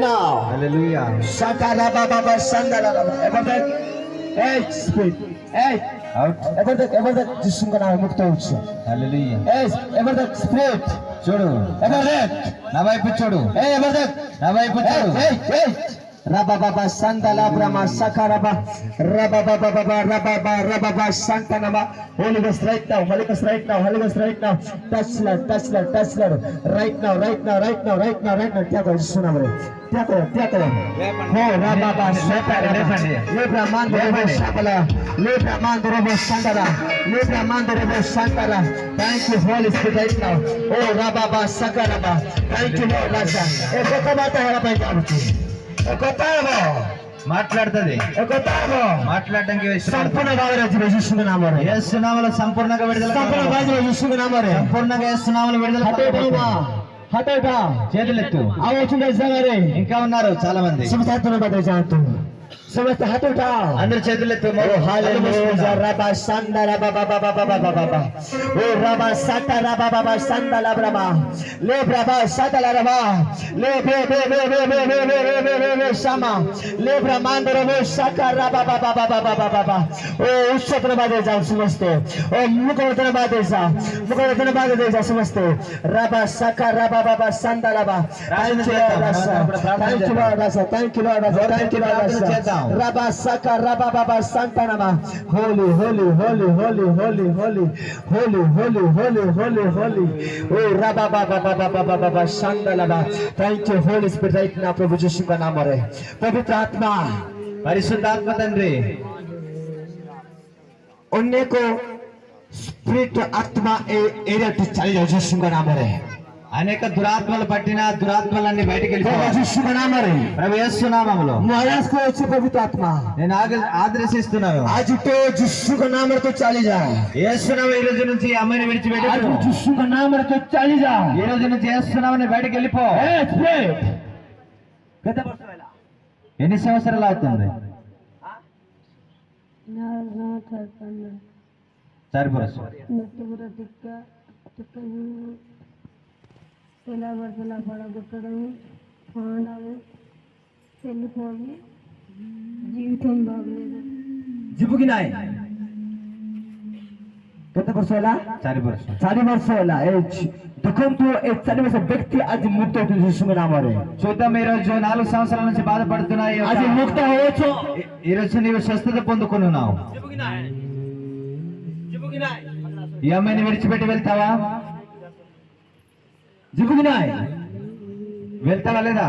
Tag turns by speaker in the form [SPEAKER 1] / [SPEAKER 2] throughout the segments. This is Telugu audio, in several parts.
[SPEAKER 1] now.
[SPEAKER 2] Hallelujah.
[SPEAKER 1] Sakara baba sandala baba. Hey, spirit. Hey,
[SPEAKER 2] Out.
[SPEAKER 1] ever that जिसुम का नाम मुक्त हो चुका.
[SPEAKER 2] Hallelujah.
[SPEAKER 1] Hey, ever that spirit.
[SPEAKER 2] చూడు
[SPEAKER 1] Ever that.
[SPEAKER 2] నా వైపు చూడు
[SPEAKER 1] Hey, ever that.
[SPEAKER 2] నా వైపు చూడు
[SPEAKER 1] Hey. Rababa sandala brahma sakaraba. Rababa santanama. Holy Ghost right now. Holy Ghost right now. Holy Ghost right now. Touch Lord. Right now. क्या करो जिसुम नाम रे. क्या करो. हो rababa santanama. ले ब्रह्मांड रे शबला. ले ब्रह्मांड रे sandala. ले ब्रह्मांड रे sandala. Thank you Holy Spirit right now. Oh rababa sakaraba. Thank you Lord Raja. एक बात है हमारा पंजाब की.
[SPEAKER 2] మాట్లాడుతుంది మాట్లాడడానికి
[SPEAKER 1] సంపూర్ణ నామరే
[SPEAKER 2] యేసు నామములో సంపూర్ణంగా విడుదల
[SPEAKER 1] నామరే
[SPEAKER 2] సంపూర్ణంగా యేసు నామములో విడుదల చేతులెత్తు ఇంకా ఉన్నారు చాలా మంది
[SPEAKER 1] समस्त हाथ उठाओ
[SPEAKER 2] अंदर చేతులెత్తు
[SPEAKER 1] ओ हालेलुया रबा संदरा बाबा ओ रबा सतरा बाबा संदला ब्रह्मा ले ब्रह्मा सतला रबा ले बे शमा ले ब्रह्मांडर वो सकरा बाबा ओ उच्चतर बादे जाओ समझते ओ मुखवतन बादे जा समझते रबा सकरा बाबा संदला बा thank you Lord Rabba Saka Rabba Baba Santanama. Holy. Oh Rabba Baba Sandalaba. Thank you Holy Spirit right now Prabhu Yeshu का नाम है. पवित्र आत्मा
[SPEAKER 2] పరిశుద్ధాత్మ తండ్రి
[SPEAKER 1] उन्हें को स्पिरिट आत्मा एरिया टू चले जाओ यीशु का नाम है.
[SPEAKER 2] అనేక దురాత్మలు పట్టిన దురాత్మలన్నీ బయటికి వెళ్ళిపోవాలి ప్రభు యేసు నామములో
[SPEAKER 1] पवित्र आत्मा
[SPEAKER 2] నేను ఆదర్శిస్తున్నాను
[SPEAKER 1] आज तो यीशु का नाम तो चली जाए.
[SPEAKER 2] యేసు నామం ఈ రోజు నుంచి ఈ అమ్మాయిని విడిచిపెట్టి
[SPEAKER 1] आज यीशु का नाम तो चली जाए.
[SPEAKER 2] ఈ రోజు నుంచి యేసు నామాన్ని బయటికి వెళ్ళిపో. ఎన్ని సంవత్సరాలు అవుతుంది సరిపోరు
[SPEAKER 3] ఎలా వరదలా పడగొట్టడం ఆడము వెళ్ళిపోయి జీవితం బాగలేదు.
[SPEAKER 1] जिबुकिनाई कितने वर्ष होला
[SPEAKER 2] 4 वर्ष
[SPEAKER 1] 4 वर्ष होला दुखम तो एक 4 वर्ष व्यक्ति आज मुक्त होते यीशु के नाम रे.
[SPEAKER 2] చూద్దాం ఈ రోజు 4 సంవత్సరాల నుంచి బాధపడుతున్నాయి
[SPEAKER 1] आज मुक्त होవచ్చు.
[SPEAKER 2] ఈ రోజు నీవు స్వస్థత పొందుకున్నావు. ఈ అమ్మాయిని విడిచిపెట్టి వెళ్తావా
[SPEAKER 1] जिबुकिनाई
[SPEAKER 2] వెళ్తావా లేదా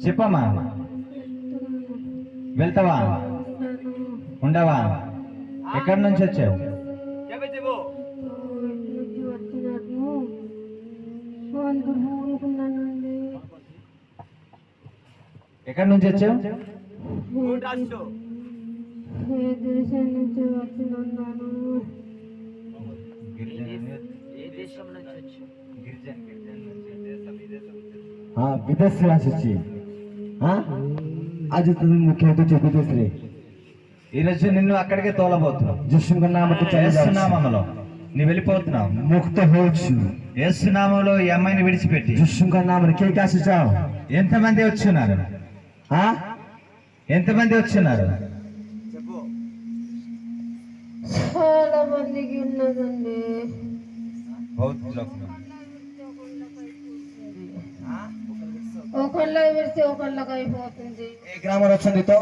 [SPEAKER 2] చెప్పమ్మా వెళ్తావా ఉండవా ఎక్కడి నుంచి వచ్చావు ఎక్కడి నుంచి వచ్చావు
[SPEAKER 3] దేశం నుంచి వచ్చినాను.
[SPEAKER 1] हाँ विदेश से आसुची. हाँ आज तुम मुख्य तो विदेश रे.
[SPEAKER 2] ఈ రోజు నిన్ను అక్కడికే తోలబోతున్నావు.
[SPEAKER 1] यीशु का नाम तो चले
[SPEAKER 2] యేసు
[SPEAKER 1] जाओ.
[SPEAKER 2] నామములో నీవు వెళ్ళిపోతున్నావు.
[SPEAKER 1] मुक्त होछु.
[SPEAKER 2] యేసు నామములో ఈ అమ్మాయిని విడిచిపెట్టి
[SPEAKER 1] यीशु का नाम रे के कासे जाओ.
[SPEAKER 2] ఎంతమంది వచ్చున్నారు
[SPEAKER 1] हाँ
[SPEAKER 2] ఎంతమంది వచ్చున్నారు
[SPEAKER 3] చాలా మందికి ఉన్నదండి. ఒకళ్ళ పెడితే ఒకళ్ళకి అయిపోతుంది.
[SPEAKER 1] ఏ గ్రామం వచ్చింది తో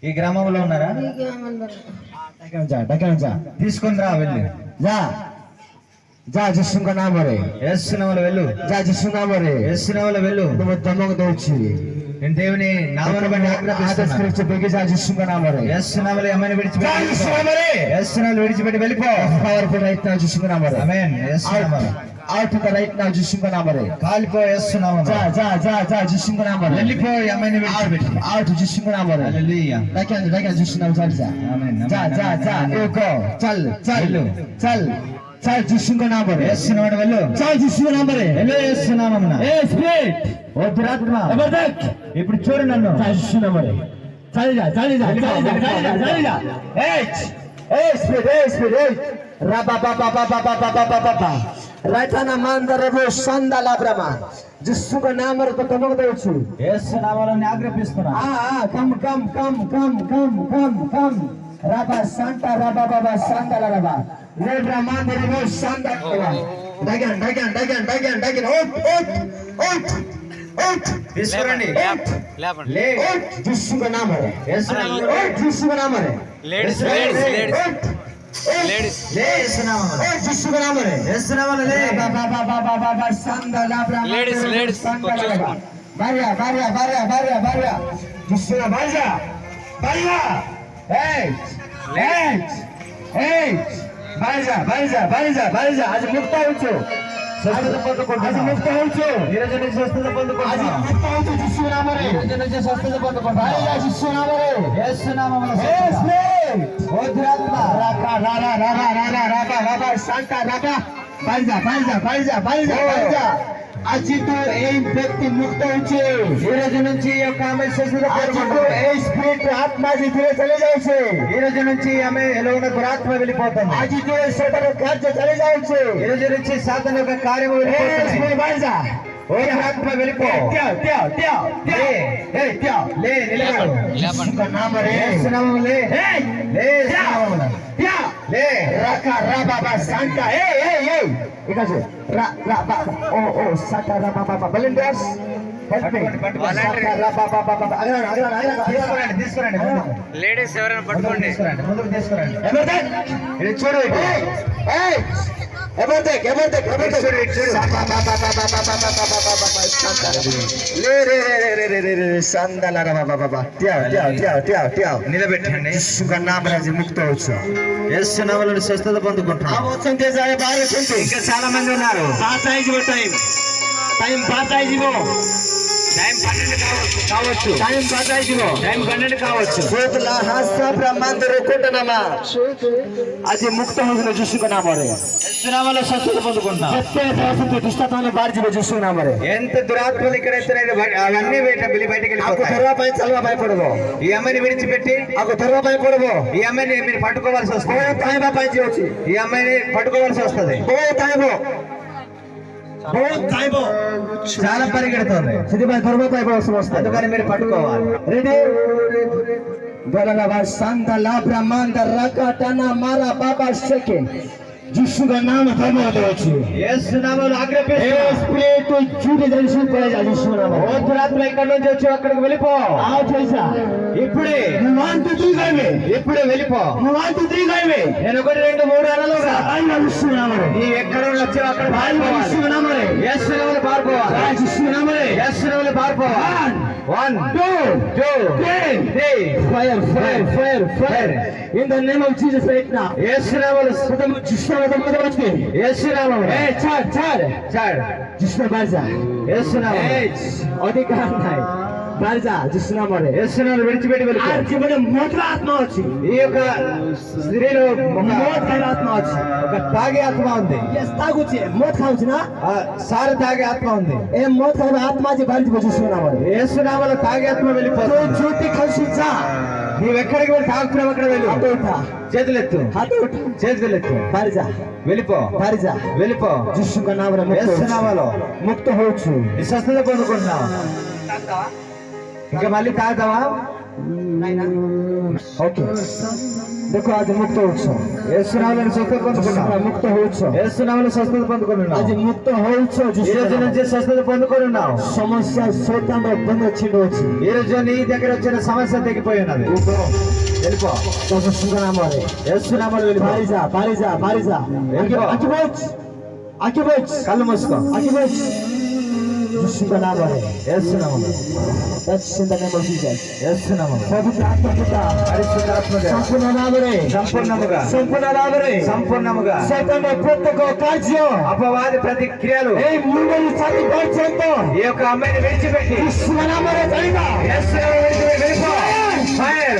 [SPEAKER 2] ఈ గ్రామంలో ఉన్నారా
[SPEAKER 3] ఈ గ్రామంలో
[SPEAKER 1] డకన్ जा
[SPEAKER 2] తీసుకొని రా వెళ్ళి
[SPEAKER 1] जा यीशु का नाम रे.
[SPEAKER 2] యేసు నామములో వెళ్ళు
[SPEAKER 1] जा यीशु नाम रे.
[SPEAKER 2] యేసు నామములో వెళ్ళు
[SPEAKER 1] నువ్వు దమ్మకు దోచి
[SPEAKER 2] నేను దేవుని నామమును బట్టి ఆజ్ఞాపిస్తున్నాను.
[SPEAKER 1] ఆదర్శించే బెగి जा यीशु का नाम रे.
[SPEAKER 2] యేసు నామములో ఈ అమ్మాయిని విడిచిపెట్టి
[SPEAKER 1] యేసు నామములో
[SPEAKER 2] యేసు నామములో విడిచిపెట్టి వెళ్ళిపో.
[SPEAKER 1] పవర్ఫుల్ రైట్ నౌ यीशु का नाम रे.
[SPEAKER 2] ఆమేన్. యేసు నామములో
[SPEAKER 1] out the right now यीशु का नाम रे.
[SPEAKER 2] కాలిపో యేసు నామములో
[SPEAKER 1] जा यीशु का नाम रे.
[SPEAKER 2] వెళ్ళిపో ఈ అమ్మాయిని విడిచిపెట్టి.
[SPEAKER 1] out यीशु का नाम रे.
[SPEAKER 2] హల్లెలూయా
[SPEAKER 1] डकन यीशु नाम चल जा.
[SPEAKER 2] ఆమేన్.
[SPEAKER 1] जा ए गो चल यीशु का नाम रे.
[SPEAKER 2] యేసు నామములో వెళ్ళు
[SPEAKER 1] चल यीशु का नाम रे.
[SPEAKER 2] వెళ్ళు యేసు నామమున.
[SPEAKER 1] ए स्पिरिट
[SPEAKER 2] ఓ దురాత్మ
[SPEAKER 1] जबरदस्त
[SPEAKER 2] ఇప్పుడు చూడు నన్ను.
[SPEAKER 1] यीशु नाम रे. चल जा ए Spirit. Rababababababababababa. Raitana mandarabu sandala brahma. जिसु का नाम रे तो तमक देछु
[SPEAKER 2] యేసు నామములో ఆజ్ఞాపిస్తున్నా
[SPEAKER 1] कम राबा सांता राबा बाबा सांता राबा ले ब्रह्मा देव सांता राबा डगन ओट
[SPEAKER 2] తీసుకురండి
[SPEAKER 1] ले जिसु का नाम है
[SPEAKER 2] యేసు నామములో
[SPEAKER 1] जिसु का नाम है
[SPEAKER 4] लेडीज
[SPEAKER 2] యేసు నామములో
[SPEAKER 1] जिसु का नाम है
[SPEAKER 2] యేసు నామములో లే
[SPEAKER 1] बाबा सांता राबा
[SPEAKER 4] लेडीज
[SPEAKER 1] बारिया जिसु ना बारिया बारिया आज मुक्त होचो
[SPEAKER 2] స్వస్థత పొందుకుంటున్నావు.
[SPEAKER 1] आज मुक्त होचो
[SPEAKER 2] ఈ రోజు నుంచి స్వస్థత
[SPEAKER 1] आज
[SPEAKER 2] పొందుకుంటున్నావు.
[SPEAKER 1] मुक्त होचो जिसु नाम रे
[SPEAKER 2] ఈ రోజు నుంచి స్వస్థత పొందుకుంటున్నావు.
[SPEAKER 1] बारिया जिसु नाम रे
[SPEAKER 2] యేసు నామములో
[SPEAKER 1] Yes,
[SPEAKER 2] స్వస్థత.
[SPEAKER 1] Lord.
[SPEAKER 2] ఓ దురాత్మ
[SPEAKER 1] Raka, raba, Santa, raba. Balja. আজি তো এই ব্যক্তি মুক্ত হচ্ছে
[SPEAKER 2] ఈ రోజు నుంచి ఈ యొక్క ఆమె స్వస్థత
[SPEAKER 1] আজি তো
[SPEAKER 2] పొందుకుంటుంది.
[SPEAKER 1] এই স্পিরিট আত্মা যে ফিরে চলে যাচ্ছে
[SPEAKER 2] ఈ రోజు నుంచి ఆమె ఎలా ఉన్న దురాత్మ వెళ్ళిపోతుంది.
[SPEAKER 1] আজি তো শয়তান কার্য চলে যাচ্ছে
[SPEAKER 2] ఈ రోజు నుంచి సాతాను యొక్క కార్యము
[SPEAKER 1] এই
[SPEAKER 2] వెళ్ళిపోతుంది.
[SPEAKER 1] স্পিরিট বালজা
[SPEAKER 2] ఓ దురాత్మ వెళ్ళిపో. లే నిలబడు.
[SPEAKER 1] जिसका नाम है
[SPEAKER 2] యేసు నామములో లే. లే యేసు నామములో. లే
[SPEAKER 1] Raka, raba, Santa. Hey. Ikase. Raba. Oh, Santa, raba, Volunteers. Help me. Santa, raba.
[SPEAKER 2] తీసుకురండి తీసుకురండి ముందుకు.
[SPEAKER 4] లేడీస్ ఎవరైనా
[SPEAKER 2] ముందుకు
[SPEAKER 4] పట్టుకోండి.
[SPEAKER 2] తీసుకురండి ముందుకు తీసుకురండి.
[SPEAKER 1] Everything.
[SPEAKER 2] ఇది చూడు ఇటు.
[SPEAKER 1] Hey. Everything.
[SPEAKER 2] చూడు.
[SPEAKER 1] ले Santa, raba. Tiao.
[SPEAKER 2] నిలబెట్టండి.
[SPEAKER 1] जिसका नाम है मुक्त होचो
[SPEAKER 2] యేసు నామములో స్వస్థత పొందుకుంటున్నాం.
[SPEAKER 1] आप सुनते जाए बाहर सुनते
[SPEAKER 2] ఇంకా చాలా మంది ఉన్నారు.
[SPEAKER 1] टाइम बात आई जीवो
[SPEAKER 2] టైం 12 కావచ్చు.
[SPEAKER 1] टाइम बात आई जीवो
[SPEAKER 2] టైం 12 కావచ్చు.
[SPEAKER 1] सोतला हासा ब्रह्मांड रोकोटनामा आज मुक्त होने जिसका नाम है
[SPEAKER 2] యేసు నామములో స్వస్థత పొందుకుంటున్నాం.
[SPEAKER 1] सत्य दासते दुष्टताने बाहर जीवो जिसका नाम है
[SPEAKER 2] ఎంత దురాత్మలు ఇక్కడ ఎత్తునైతే అవన్నీ బయటకు
[SPEAKER 1] आपको
[SPEAKER 2] వెళ్ళిపోతాయి.
[SPEAKER 1] धरवा पाए चलवा पाए पड़बो
[SPEAKER 2] ఈ అమ్మాయిని విడిచిపెట్టి
[SPEAKER 1] आपको धरवा पाए पड़बो
[SPEAKER 2] ఈ అమ్మాయిని మీరు పట్టుకోవాల్సి వస్తుంది.
[SPEAKER 1] ओ ताइबा पाए जीवोची
[SPEAKER 2] ఈ అమ్మాయిని పట్టుకోవాల్సి వస్తుంది.
[SPEAKER 1] ओ ताइबो
[SPEAKER 2] చాలా పరిగెడుతుంది.
[SPEAKER 1] सिद्धि भाई धरवा पाए पड़ो समझता
[SPEAKER 2] అందుకని మీరు పట్టుకోవాలి.
[SPEAKER 1] रेडी बोला बा संता ला ब्रह्मांड रकाटना मारा बाबा शेके जिसका नाम धर्म होची
[SPEAKER 2] యేసు నామములో
[SPEAKER 1] ए
[SPEAKER 2] ఆజ్ఞాపిస్తున్నాం.
[SPEAKER 1] स्पिरिट तो झूठे दर्शन पे जा जिसका नाम
[SPEAKER 2] ఓ దురాత్మ ఇక్కడ నుంచి వచ్చి అక్కడికి వెళ్ళిపో.
[SPEAKER 1] आओ जैसा
[SPEAKER 2] ఇప్పుడే
[SPEAKER 1] you want to three guy में
[SPEAKER 2] ఇప్పుడే వెళ్ళిపో.
[SPEAKER 1] you want to three guy में
[SPEAKER 2] నేను 1 2 3 అనలుగా
[SPEAKER 1] आई ना जिसका नाम है
[SPEAKER 2] నీ ఎక్కడ వచ్చావు అక్కడ
[SPEAKER 1] भाई
[SPEAKER 2] పారిపోవాలి.
[SPEAKER 1] जिसका नाम है
[SPEAKER 2] యేసు నామములో పారిపోవాలి.
[SPEAKER 1] भाई जिसका नाम है
[SPEAKER 2] యేసు నామములో పారిపోవాలి. 1 2 3
[SPEAKER 1] fire in the name of Jesus right now
[SPEAKER 2] యేసు నామములో
[SPEAKER 1] खत्म जिसका मतलब बच्चे
[SPEAKER 2] యేసు నామములో
[SPEAKER 1] ए चार
[SPEAKER 2] చాలు.
[SPEAKER 1] जिसका बाजा
[SPEAKER 2] యేసు నామములో
[SPEAKER 1] अधिकार नहीं बाजा जिसका नाम है
[SPEAKER 2] యేసు నామములో విడిచిపెట్టి వెళ్ళిపో.
[SPEAKER 1] আর জীবনে মত আত্মা আছে
[SPEAKER 2] ఈ యొక్క స్త్రీలో
[SPEAKER 1] মদ খাই আত্মা আছে
[SPEAKER 2] ఒక తాగే ఆత్మ ఉంది.
[SPEAKER 1] এস তাগুছে মদ খাওছে না
[SPEAKER 2] ఆ సారు తాగే ఆత్మ ఉంది.
[SPEAKER 1] এ মদ খাই আত্মা যে বাড়ি বসে নাম है
[SPEAKER 2] యేసు నామములో తాగే ఆత్మ
[SPEAKER 1] তো
[SPEAKER 2] వెళ్ళిపోతుంది.
[SPEAKER 1] জ্যোতি খাওছি যা
[SPEAKER 2] నీవు ఎక్కడికి వెళ్ళి తాగుతున్నావు అక్కడ వెళ్ళు.
[SPEAKER 1] হাতে উঠা
[SPEAKER 2] చేతులెత్తు.
[SPEAKER 1] হাতে উঠা
[SPEAKER 2] చేతులెత్తు.
[SPEAKER 1] বাড়ি যা
[SPEAKER 2] వెళ్ళిపో.
[SPEAKER 1] বাড়ি যা
[SPEAKER 2] వెళ్ళిపో.
[SPEAKER 1] যিশুকা নামে
[SPEAKER 2] యేసు నామములో
[SPEAKER 1] মুক্ত হচ্ছু
[SPEAKER 2] నీ స్వస్థత పొందుకుంటున్నావు. ఇంకా మళ్ళీ తాగుతావా?
[SPEAKER 1] ওকে দেখো আজ মুক্ত হচ্ছু
[SPEAKER 2] యేసు నామములో స్వస్థత పొందుకున్నావు.
[SPEAKER 1] মুক্ত হচ্ছু
[SPEAKER 2] యేసు నామములో స్వస్థత పొందుకున్నావు.
[SPEAKER 1] আজ মুক্ত হচ্ছু
[SPEAKER 2] ఈ రోజు నుంచి స్వస్థత పొందుకున్నావు.
[SPEAKER 1] সমস্যা শয়তান বন্ধ ছিল হচ্ছে
[SPEAKER 2] ఈ రోజు నీ దగ్గర వచ్చిన సమస్య తెగిపోయి ఉన్నది. వెళ్ళిపో.
[SPEAKER 1] তখন সুগা নাম আছে
[SPEAKER 2] యేసు నామములో వెళ్ళిపో.
[SPEAKER 1] বাড়ি যা আকি বচ
[SPEAKER 2] కళ్ళు మూసుకో.
[SPEAKER 1] আকি বচ যিশুকা নাম আছে
[SPEAKER 2] యేసు నామములో.
[SPEAKER 1] That's in the name of Jesus.
[SPEAKER 2] యేసు నామములో.
[SPEAKER 1] পবিত্র আত্মা পিতা
[SPEAKER 2] పరిశుద్ధాత్మగా
[SPEAKER 1] সম্পূর্ণ নামে
[SPEAKER 2] సంపూర్ణముగా
[SPEAKER 1] সম্পূর্ণ শয়তানের প্রত্যেক কার্য
[SPEAKER 2] అపవాది ప్రతి క్రియలు
[SPEAKER 1] এই মুন্ডল ছাতি পর্যন্ত
[SPEAKER 2] ఈ యొక్క అమ్మాయిని విడిచిపెట్టి
[SPEAKER 1] যিশু নামে চাইবা
[SPEAKER 2] యేసు నామములో విడిచిపెట్టి వెళ్ళిపో. ఫైర్.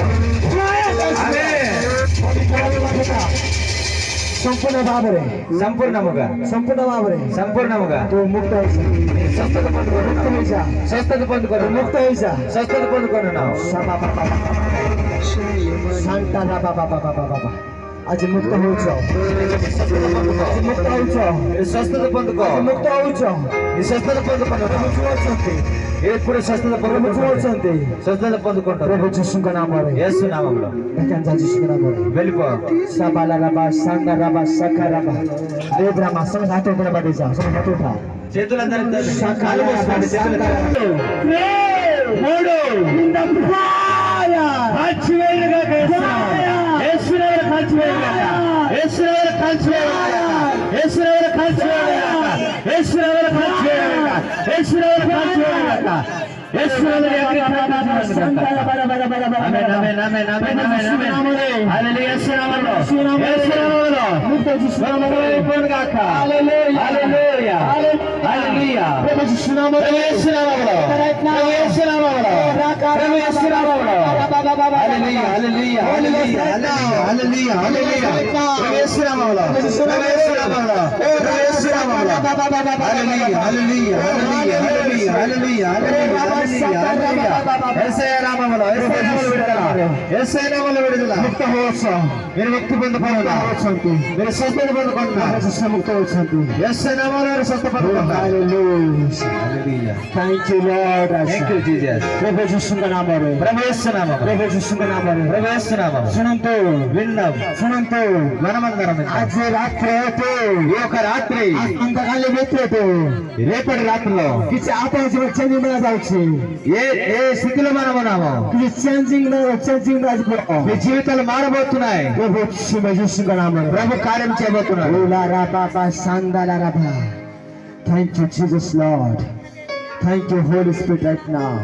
[SPEAKER 2] ఆమేన్.
[SPEAKER 1] সম্পূর্ণ ভাবে
[SPEAKER 2] సంపూర్ణముగా సంపూర్ణముగా
[SPEAKER 1] তো মুক্ত হয়েছে
[SPEAKER 2] స్వస్థత పొందుకున్నావు. స్వస్థత పొందుకున్నావు.
[SPEAKER 1] মুক্ত হয়েছে
[SPEAKER 2] స్వస్థత పొందుకున్నావు.
[SPEAKER 1] সান্তা বাবা ଆଜି ମୁକ୍ତ ହଉଛ, ଆଜି ମୁକ୍ତ ହଉଛ,
[SPEAKER 2] స్వస్థత పొందుకో,
[SPEAKER 1] ଆଜି ମୁକ୍ତ ହଉଛ।
[SPEAKER 2] నీ స్వస్థత పొందుకుంటావు.
[SPEAKER 1] ପ୍ରଭୁ ଯୀଶୁ ଅଛନ୍ତି,
[SPEAKER 2] ఎప్పుడు స్వస్థత
[SPEAKER 1] ପ୍ରଭୁ ଯୀଶୁ
[SPEAKER 2] పొందుకుంటావు,
[SPEAKER 1] ଅଛନ୍ତି।
[SPEAKER 2] స్వస్థత పొందుకుంటావు.
[SPEAKER 1] ପ୍ରଭୁ ଯୀଶୁଙ୍କ ନାମରେ
[SPEAKER 2] యేసు నామములో
[SPEAKER 1] ଏକାନ୍ତ ଯୀଶୁଙ୍କ ନାମରେ
[SPEAKER 2] వెళ్ళిపో.
[SPEAKER 1] ସାବାଲା ରାବା ସାଙ୍ଗା ରାବା ଶାଖା ରାବା ଦେବ୍ରାମା ସମସ୍ତେ ହାତ ଉପରେ ବାଦେଇ ଯାଅ, ସମସ୍ତେ ହାତ ଉଠା।
[SPEAKER 2] చేతులందరూ
[SPEAKER 1] ସାକାଲା ରାବା
[SPEAKER 2] చేతులు
[SPEAKER 1] ସାଙ୍ଗା మూడు కాల్చివేయుగా యేసునవర కాల్చివేయుగా, యేసునవర కాల్చివేయుగా, యేసునవర కాల్చివేయుగా, యేసునవర కాల్చివేయుగా, యేసునవర కాల్చివేయుగా, యేసునవర సంతాల బల బల బల బల. ఆమేన్ ఆమేన్ ఆమేన్ ఆమేన్ ఆమేన్ ఆమేన్. హల్లెలూయా. యేసునామములో యేసునామములో ముక్త యేసునామములో పొందుగాక. హల్లెలూయా హల్లెలూయా హల్లెలూయా. ప్రభు యేసునామములో యేసునామములో ప్రభు యేసునామములో ప్రభు యేసునామములో హల్లెలూయా హల్లెలూయా హల్లెలూయా హల్లెలూయా హల్లెలూయా. ప్రభు యేసునామములో ప్రభు యేసునామములో ప్రభు యేసునామములో హల్లెలూయా హల్లెలూయా హల్లెలూయా హల్లెలూయా హల్లెలూయా హల్లెలూయా. యేసయ్య నామములో యేసయ్య నామములో విడుదల, యేసయ్య నామములో విడుదల. ముక్త హోసా, మీరు ముక్తి పొందుకుంటున్నారు, మీరు స్వస్థత పొందుకుంటున్నారు, ముక్త హోసండి. యేసయ్య నామములో స్వస్థత పొందుకుంటున్నారు. హల్లెలూయా. Thank you Lord.
[SPEAKER 2] Thank you Jesus.
[SPEAKER 1] ప్రభు యేసుଙ୍କ నామములో
[SPEAKER 2] ప్రభు యేసు నామములో
[SPEAKER 1] ప్రభు యేసుଙ୍କ నామములో
[SPEAKER 2] ప్రభు యేసు నామములో
[SPEAKER 1] శునంతో
[SPEAKER 2] విన్నాం,
[SPEAKER 1] శునంతో
[SPEAKER 2] మనమందరం
[SPEAKER 1] ଆଜି ରାତ୍ରି
[SPEAKER 2] ఈ యొక్క రాత్రి
[SPEAKER 1] ଆସନ୍ତାକାଲି ଭିତରେ
[SPEAKER 2] రేపటి రాత్రిలో
[SPEAKER 1] କିଛି ଆପଣ ସବୁ ଚେଞ୍ଜିଂ ଯାଉଛି,
[SPEAKER 2] ఏ ఏ స్థితిలో మనం ఉన్నామో
[SPEAKER 1] କିଛି ଚେଞ୍ଜିଂ ଆଜି ପଡିବ।
[SPEAKER 2] మీ జీవితాలు మారబోతున్నాయి.
[SPEAKER 1] ప్రభు యేసుଙ୍କ నామములో
[SPEAKER 2] ప్రభు కార్యం చేయబోతున్నాడు.
[SPEAKER 1] ఓలారా బాబా సందాలారా బా. Thank you Jesus Lord, thank you Holy Spirit right now.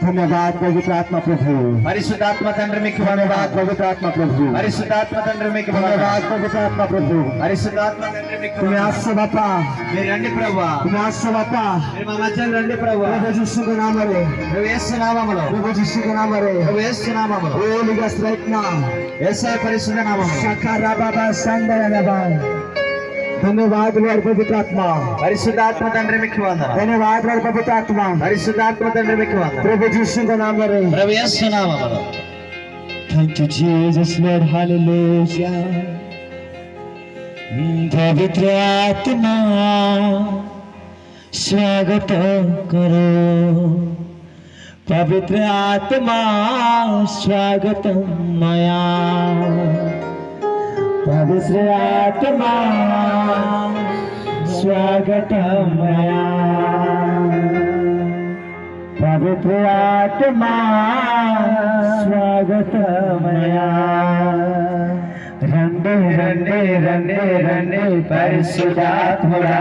[SPEAKER 1] धन्यवाद पवित्र आत्मा प्रभु,
[SPEAKER 2] పరిశుద్ధాత్మ తండ్రి మీకు
[SPEAKER 1] धन्यवाद
[SPEAKER 2] వందనాలు.
[SPEAKER 1] पवित्र आत्मा प्रभु,
[SPEAKER 2] పరిశుద్ధాత్మ తండ్రి మీకు వందనాలు.
[SPEAKER 1] धन्यवाद पवित्र आत्मा प्रभु।
[SPEAKER 2] పరిశుద్ధాత్మ తండ్రి మీకు
[SPEAKER 1] तुम्हें
[SPEAKER 2] వందనాలు.
[SPEAKER 1] आश्रय बापा,
[SPEAKER 2] మీరు రండి ప్రభువా,
[SPEAKER 1] तुम्हें आश्रय बापा।
[SPEAKER 2] మీరు మా మధ్యలో రండి ప్రభువా.
[SPEAKER 1] प्रभु यीशु के नाम रे,
[SPEAKER 2] ప్రభు యేసు నామములో
[SPEAKER 1] प्रभु यीशु के नाम रे,
[SPEAKER 2] ప్రభు యేసు నామములో
[SPEAKER 1] होली गॉड राइट नाउ।
[SPEAKER 2] యేసయ్య పరిశుద్ధ నామములో
[SPEAKER 1] शकारा बाबा संदालारा बा। धन्यवाद लॉर्ड पवित्र आत्मा,
[SPEAKER 2] పరిశుద్ధాత్మ తండ్రి మీకు వందనాలు.
[SPEAKER 1] धन्यवाद लॉर्ड पवित्र आत्मा।
[SPEAKER 2] పరిశుద్ధాత్మ తండ్రి మీకు వందనాలు.
[SPEAKER 1] प्रभु यीशु के नाम रे।
[SPEAKER 2] ప్రభు యేసు నామములో
[SPEAKER 1] Thank you Jesus Lord, hallelujah। पवित्र आत्मा स्वागत करो, पवित्र आत्मा स्वागत मया, पवित्र आत्मा स्वागत मया, पवित्र आत्मा स्वागत मया। रंडे रंडे रंडे रंडे परिशुद्धात्मा,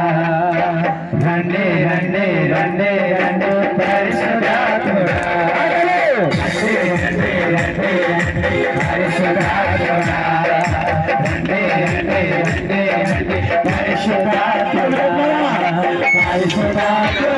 [SPEAKER 1] रंडे रंडे रंडे रंडे परिशुद्धात्मा, रंडे रंडे रंडे रंडे परिशुद्धात्मा, रंडे रंडे रंडे रंडे परिशुद्धात्मा, परिशुद्धात्मा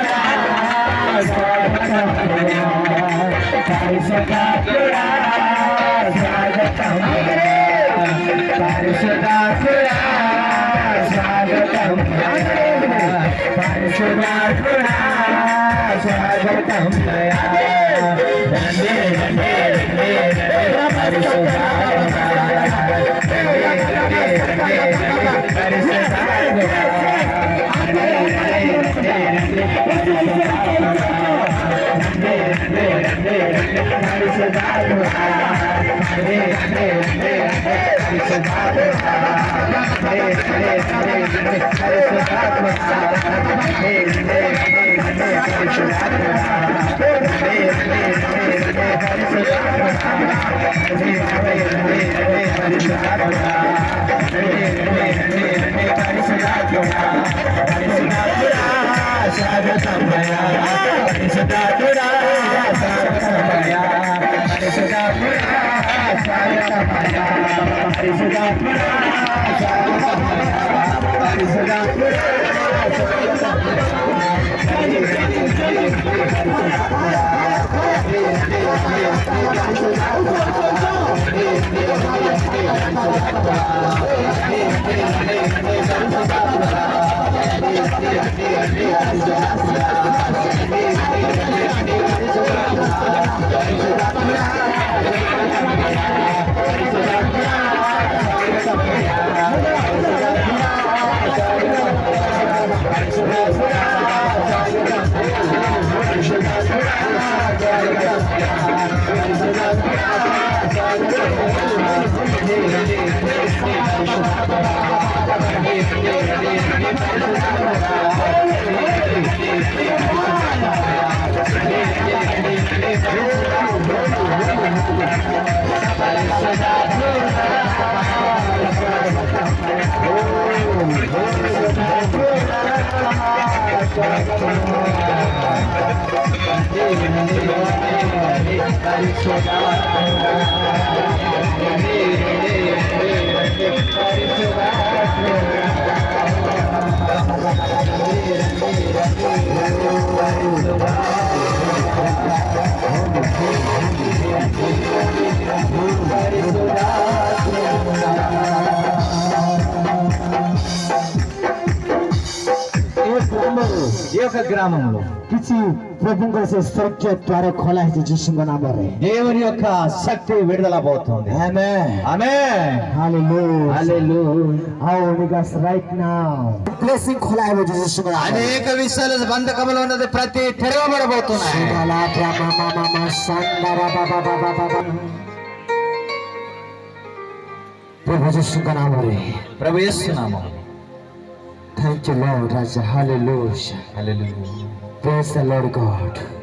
[SPEAKER 2] ఈ యొక్క గ్రామంలో
[SPEAKER 1] କିଛି ପ୍ରଭୁଙ୍କ ସେ ସତ୍ୟ ଦ୍ୱାର ଖୋଲା ହେଇଛି ଯୀଶୁଙ୍କ ନାମରେ
[SPEAKER 2] దేవుని యొక్క శక్తి విడుదలబోతుంది.
[SPEAKER 1] Amen.
[SPEAKER 2] Amen.
[SPEAKER 1] Hallelujah.
[SPEAKER 2] Hallelujah.
[SPEAKER 1] Oh my God, right now. Blessing ఖోలా ହେଇଛି ଯୀଶୁଙ୍କ ନାମରେ.
[SPEAKER 2] అనేక విషయాలు బంధకములు ఉన్నది ప్రతి తెరవబడబోతున్నాయి.
[SPEAKER 1] Shibala brahma mama mama sandara baba baba baba. ప్రభు ଯୀଶୁଙ୍କ ନାମରେ.
[SPEAKER 2] ప్రభు యేసు నామములో.
[SPEAKER 1] Thank you Lord. Hallelujah.
[SPEAKER 2] Hallelujah.
[SPEAKER 1] Praise the Lord God.